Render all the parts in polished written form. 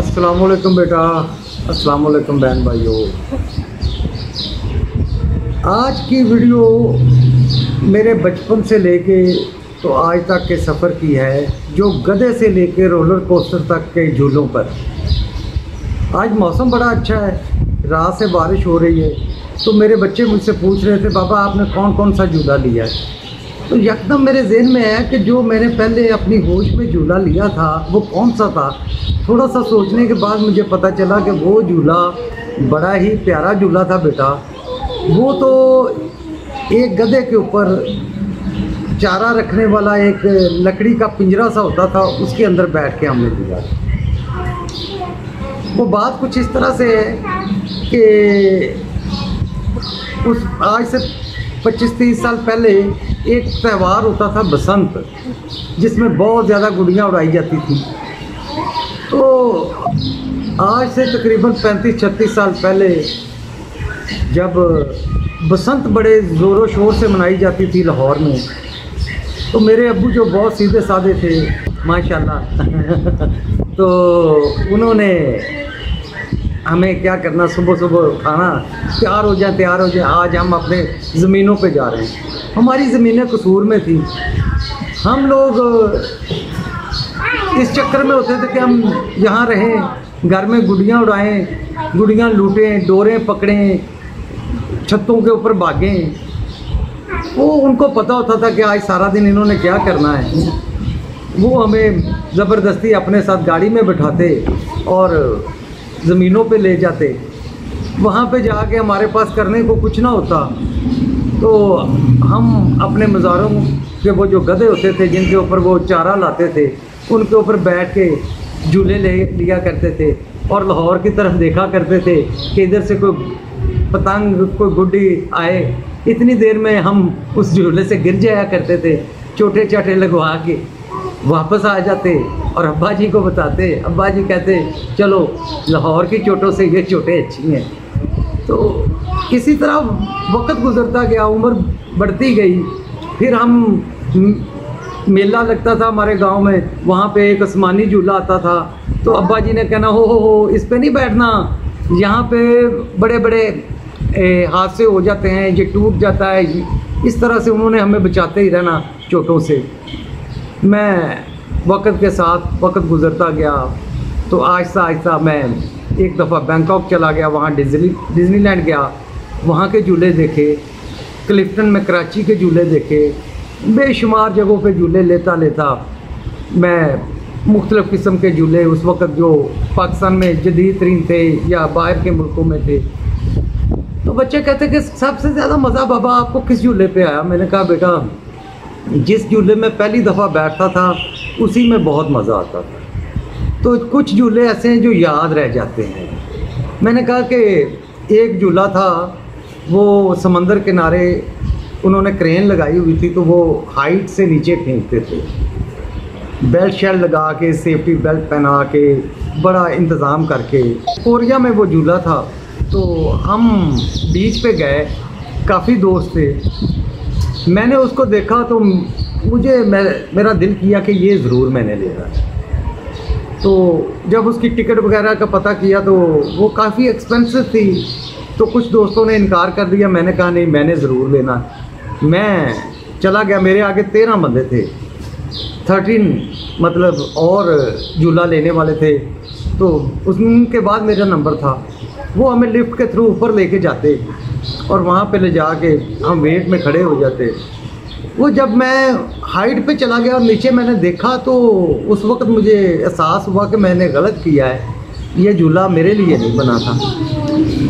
अस्सलामुअलैकुम बेटा, अस्सलामुअलैकुम बहन भाइयों। आज की वीडियो मेरे बचपन से लेके तो आज तक के सफ़र की है, जो गधे से लेके रोलर कोस्टर तक के झूलों पर। आज मौसम बड़ा अच्छा है, रात से बारिश हो रही है, तो मेरे बच्चे मुझसे पूछ रहे थे बाबा आपने कौन कौन सा झूला लिया है। तो यकदम मेरे जहन में है कि जो मैंने पहले अपनी होश में झूला लिया था वो कौन सा था। थोड़ा सा सोचने के बाद मुझे पता चला कि वो झूला बड़ा ही प्यारा झूला था बेटा। वो तो एक गधे के ऊपर चारा रखने वाला एक लकड़ी का पिंजरा सा होता था, उसके अंदर बैठ के हमने लिया। वो बात कुछ इस तरह से है कि उस आज से 25-30 साल पहले एक त्यौहार होता था बसंत, जिसमें बहुत ज़्यादा गुड़ियाँ उड़ाई जाती थी। तो आज से तकरीबन 35-36 साल पहले जब बसंत बड़े ज़ोरों शोर से मनाई जाती थी लाहौर में, तो मेरे अब्बू जो बहुत सीधे साधे थे माशाल्लाह तो उन्होंने हमें क्या करना, सुबह सुबह उठाना, तैयार हो जाए आज हम अपने ज़मीनों पे जा रहे हैं। हमारी ज़मीनें कसूर में थी। हम लोग इस चक्कर में होते थे कि हम यहाँ रहें, घर में गुड़ियाँ उड़ाएं, गुड़ियाँ लूटें, डोरें पकड़ें, छतों के ऊपर भागें। वो उनको पता होता था कि आज सारा दिन इन्होंने क्या करना है। वो हमें ज़बरदस्ती अपने साथ गाड़ी में बिठाते और ज़मीनों पे ले जाते। वहाँ पे जाके हमारे पास करने को कुछ ना होता, तो हम अपने मज़ारों के वो जो गधे होते थे जिनके ऊपर वो चारा लाते थे, उनके ऊपर बैठ के झूले ले लिया करते थे और लाहौर की तरफ देखा करते थे कि इधर से कोई पतंग, कोई गुड्डी आए। इतनी देर में हम उस झूले से गिर जाया करते थे, चोटे चाटे लगवा के वापस आ जाते और अब्बा जी को बताते। अब्बा जी कहते चलो लाहौर की चोटों से ये चोटें अच्छी हैं। तो इसी तरह वक्त गुजरता गया, उम्र बढ़ती गई। फिर हम मेला लगता था हमारे गांव में, वहाँ पे एक आसमानी झूला आता था, तो अब्बा जी ने कहना हो इस पे नहीं बैठना, यहाँ पे बड़े बड़े हादसे हो जाते हैं, ये टूट जाता है। इस तरह से उन्होंने हमें बचाते ही रहना चोटों से। मैं वक्त के साथ वक्त गुजरता गया, तो आहिस्ता आहिस्ता मैं एक दफ़ा बैंकॉक चला गया, वहाँ डिज़नीलैंड गया, वहाँ के झूले देखे, क्लिफ्टन में कराची के झूले देखे, बेशुमार जगहों पे झूले लेता मैं मुख्तलिफ़ किस्म के झूले उस वक़्त जो पाकिस्तान में जदीद तरीन थे या बाहर के मुल्कों में थे। तो बच्चे कहते कि सबसे ज़्यादा मज़ा बाबा आपको किस झूले पे आया। मैंने कहा बेटा जिस झूले में पहली दफ़ा बैठता था उसी में बहुत मज़ा आता था। तो कुछ झूले ऐसे हैं जो याद रह जाते हैं। मैंने कहा कि एक झूला था, वो समंदर किनारे उन्होंने क्रेन लगाई हुई थी, तो वो हाइट से नीचे फेंकते थे, बेल्ट शेल्ट लगा के, सेफ्टी बेल्ट पहना के, बड़ा इंतज़ाम करके। कोरिया में वो झूला था, तो हम बीच पे गए, काफ़ी दोस्त थे। मैंने उसको देखा तो मेरा दिल किया कि ये ज़रूर मैंने लेना है। तो जब उसकी टिकट वगैरह का पता किया तो वो काफ़ी एक्सपेंसिव थी, तो कुछ दोस्तों ने इनकार कर दिया। मैंने कहा नहीं मैंने ज़रूर लेना। मैं चला गया, मेरे आगे 13 बंदे थे, 13 मतलब और झूला लेने वाले थे। तो उसके बाद मेरा नंबर था। वो हमें लिफ्ट के थ्रू ऊपर लेके जाते और वहाँ पे ले जाके हम वेट में खड़े हो जाते। वो जब मैं हाइट पे चला गया और नीचे मैंने देखा, तो उस वक्त मुझे एहसास हुआ कि मैंने गलत किया है, ये झूला मेरे लिए नहीं बना था।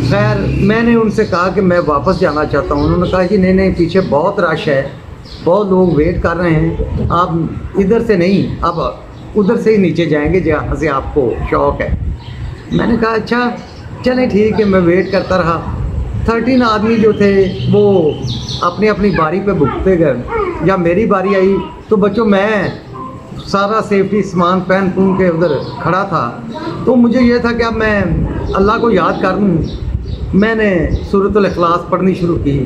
खैर मैंने उनसे कहा कि मैं वापस जाना चाहता हूँ। उन्होंने कहा कि नहीं पीछे बहुत रश है, बहुत लोग वेट कर रहे हैं, आप इधर से नहीं, आप उधर से ही नीचे जाएंगे जहाँ से आपको शौक़ है। मैंने कहा अच्छा चलें ठीक है। मैं वेट करता रहा। 13 आदमी जो थे वो अपनी अपनी बारी पे भुगते गए। जब मेरी बारी आई तो बच्चों मैं सारा सेफ्टी सामान पहन के उधर खड़ा था, तो मुझे ये था कि अब मैं अल्लाह को याद कर लूँ। मैंने सूरतुल इखलास पढ़नी शुरू की,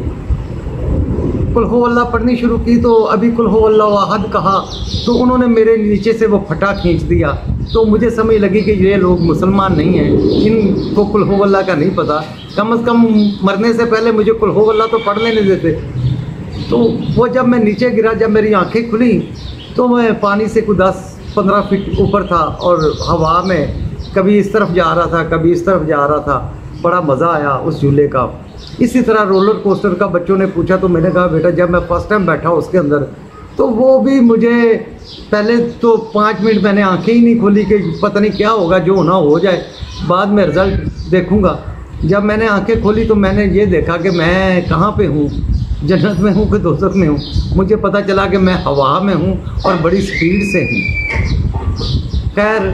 कुल हो अल्लाह पढ़नी शुरू की। तो अभी कुल हो अल्लाह अहद कहा तो उन्होंने मेरे नीचे से वो फटा खींच दिया तो मुझे समझ लगी कि ये लोग मुसलमान नहीं हैं, इनको कुल हु वल्लाह का नहीं पता, कम से कम मरने से पहले मुझे कुल हु वल्लाह तो पढ़ लेने देते। तो वो जब मैं नीचे गिरा, जब मेरी आंखें खुली तो मैं पानी से कुछ 10-15 फीट ऊपर था और हवा में कभी इस तरफ जा रहा था, कभी इस तरफ जा रहा था। बड़ा मज़ा आया उस झूले का। इसी तरह रोलर कोस्टर का बच्चों ने पूछा तो मैंने कहा बेटा जब मैं फ़र्स्ट टाइम बैठा उसके अंदर तो वो भी मुझे पहले तो 5 मिनट मैंने आंखें ही नहीं खोली कि पता नहीं क्या होगा, जो होना हो जाए, बाद में रिज़ल्ट देखूंगा। जब मैंने आंखें खोली तो मैंने ये देखा कि मैं कहाँ पे हूँ, जन्नत में हूँ कि दोज़ख में हूँ। मुझे पता चला कि मैं हवा में हूँ और बड़ी स्पीड से हूँ। खैर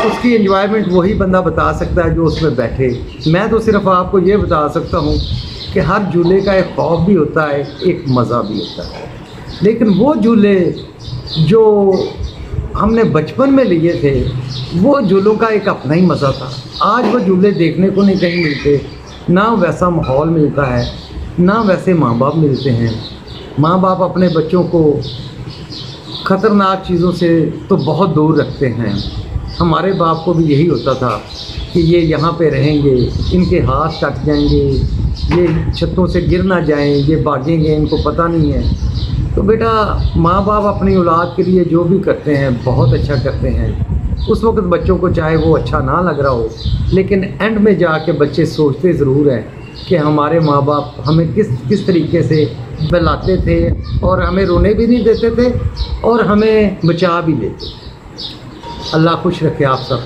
उसकी एंजॉयमेंट वही बंदा बता सकता है जो उसमें बैठे। मैं तो सिर्फ आपको ये बता सकता हूँ कि हर झूले का एक खौफ भी होता है, एक मज़ा भी होता है। लेकिन वो झूले जो हमने बचपन में लिए थे, वो झूलों का एक अपना ही मज़ा था। आज वो झूले देखने को नहीं कहीं मिलते, ना वैसा माहौल मिलता है, ना वैसे माँ बाप मिलते हैं। माँ बाप अपने बच्चों को ख़तरनाक चीज़ों से तो बहुत दूर रखते हैं। हमारे बाप को भी यही होता था कि ये यहाँ पे रहेंगे, इनके हाथ कट जाएंगे, ये छतों से गिर ना जाएं, ये भागेंगे, इनको पता नहीं है। तो बेटा माँ बाप अपनी औलाद के लिए जो भी करते हैं बहुत अच्छा करते हैं। उस वक्त बच्चों को चाहे वो अच्छा ना लग रहा हो, लेकिन एंड में जाके बच्चे सोचते ज़रूर हैं कि हमारे माँ बाप हमें किस तरीके से बहलाते थे और हमें रोने भी नहीं देते थे और हमें बचा भी लेते। अल्लाह खुश रखे आप सब।